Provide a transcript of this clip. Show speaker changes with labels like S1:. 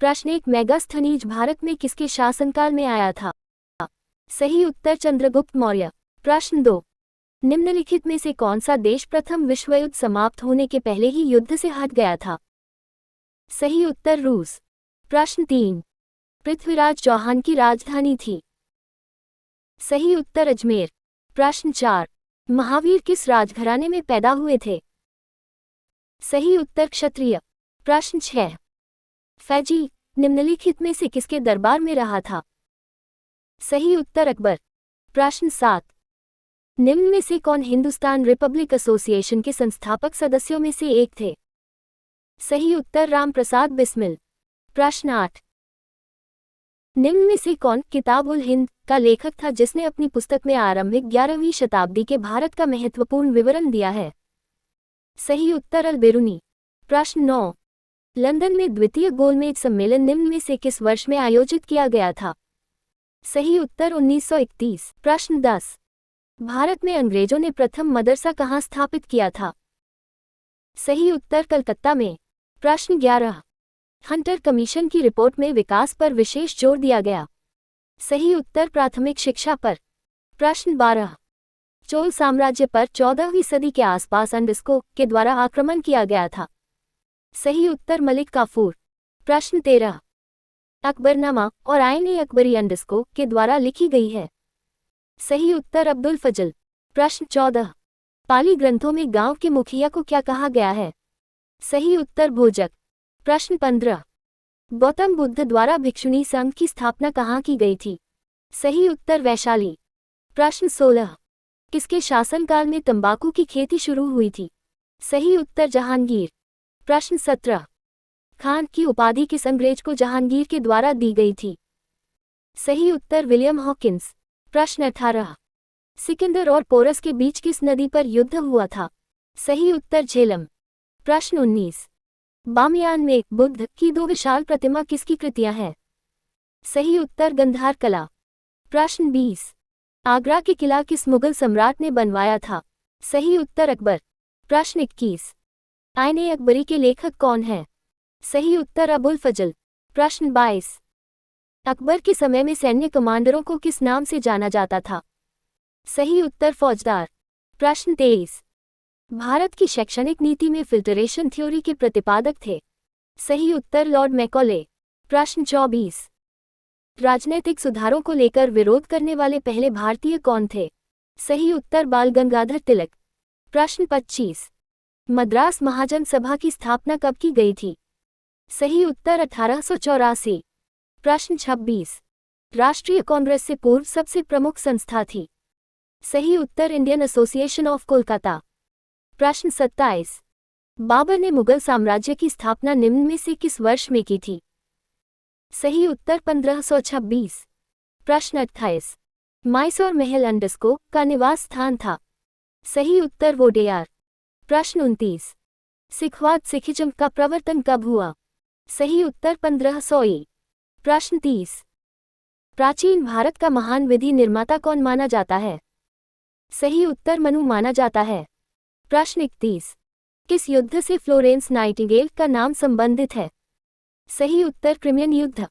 S1: प्रश्न 1, मेगास्थनीज भारत में किसके शासनकाल में आया था? सही उत्तर चंद्रगुप्त मौर्य। प्रश्न 2, निम्नलिखित में से कौन सा देश प्रथम विश्व युद्ध समाप्त होने के पहले ही युद्ध से हट गया था? सही उत्तर रूस। प्रश्न 3, पृथ्वीराज चौहान की राजधानी थी? सही उत्तर अजमेर। प्रश्न 4, महावीर किस राजघराने में पैदा हुए थे? सही उत्तर क्षत्रिय। प्रश्न 6, फैजी निम्नलिखित में से किसके दरबार में रहा था? सही उत्तर अकबर। प्रश्न 7, निम्न में से कौन हिंदुस्तान रिपब्लिक एसोसिएशन के संस्थापक सदस्यों में से एक थे? सही उत्तर रामप्रसाद बिस्मिल। प्रश्न 8, निम्न में से कौन किताब उल हिंद का लेखक था जिसने अपनी पुस्तक में आरंभिक 11वीं शताब्दी के भारत का महत्वपूर्ण विवरण दिया है? सही उत्तर अल बेरूनी। प्रश्न 9, लंदन में द्वितीय गोलमेज सम्मेलन निम्न में से किस वर्ष में आयोजित किया गया था? सही उत्तर 1931। प्रश्न 10, भारत में अंग्रेजों ने प्रथम मदरसा कहाँ स्थापित किया था? सही उत्तर कलकत्ता में। प्रश्न 11, हंटर कमीशन की रिपोर्ट में विकास पर विशेष जोर दिया गया? सही उत्तर प्राथमिक शिक्षा पर। प्रश्न 12, चोल साम्राज्य पर 14वीं सदी के आसपास अंडस्को के द्वारा आक्रमण किया गया था? सही उत्तर मलिक काफूर। प्रश्न 13, अकबरनामा और आईन अकबरी अंडस्को के द्वारा लिखी गई है? सही उत्तर अब्दुल फजल। प्रश्न 14, पाली ग्रंथों में गांव के मुखिया को क्या कहा गया है? सही उत्तर भोजक। प्रश्न 15, गौतम बुद्ध द्वारा भिक्षुणी संघ की स्थापना कहाँ की गई थी? सही उत्तर वैशाली। प्रश्न 16, किसके शासनकाल में तंबाकू की खेती शुरू हुई थी? सही उत्तर जहांगीर। प्रश्न 17, खान की उपाधि किस अंग्रेज को जहांगीर के द्वारा दी गई थी? सही उत्तर विलियम हॉकिंस। प्रश्न 18, सिकंदर और पोरस के बीच किस नदी पर युद्ध हुआ था? सही उत्तर झेलम। प्रश्न 19, बामियान में बुद्ध की 2 विशाल प्रतिमा किसकी कृतियां हैं? सही उत्तर गंधार कला। प्रश्न 20, आगरा के किला किस मुगल सम्राट ने बनवाया था? सही उत्तर अकबर। प्रश्न 21, आईन अकबरी के लेखक कौन हैं? सही उत्तर अबुल फजल। प्रश्न 22, अकबर के समय में सैन्य कमांडरों को किस नाम से जाना जाता था? सही उत्तर फौजदार। प्रश्न 23, भारत की शैक्षणिक नीति में फिल्टरेशन थ्योरी के प्रतिपादक थे? सही उत्तर लॉर्ड मैकॉले। प्रश्न 24, राजनीतिक सुधारों को लेकर विरोध करने वाले पहले भारतीय कौन थे? सही उत्तर बाल गंगाधर तिलक। प्रश्न 25, मद्रास महाजन सभा की स्थापना कब की गई थी? सही उत्तर 1884। प्रश्न 26, राष्ट्रीय कांग्रेस से पूर्व सबसे प्रमुख संस्था थी? सही उत्तर इंडियन एसोसिएशन ऑफ कोलकाता। प्रश्न 27, बाबर ने मुगल साम्राज्य की स्थापना निम्न में से किस वर्ष में की थी? सही उत्तर 1526। प्रश्न 28, मैसूर महल अंडस्को का निवास स्थान था? सही उत्तर वोडेयार। प्रश्न 29, सिखवाद सिखिज्म का प्रवर्तन कब हुआ? सही उत्तर 1500 ई। प्रश्न 30, प्राचीन भारत का महान विधि निर्माता कौन माना जाता है? सही उत्तर मनु माना जाता है। प्रश्न 31, किस युद्ध से फ्लोरेंस नाइटिंगेल का नाम संबंधित है? सही उत्तर क्रिमियन युद्ध।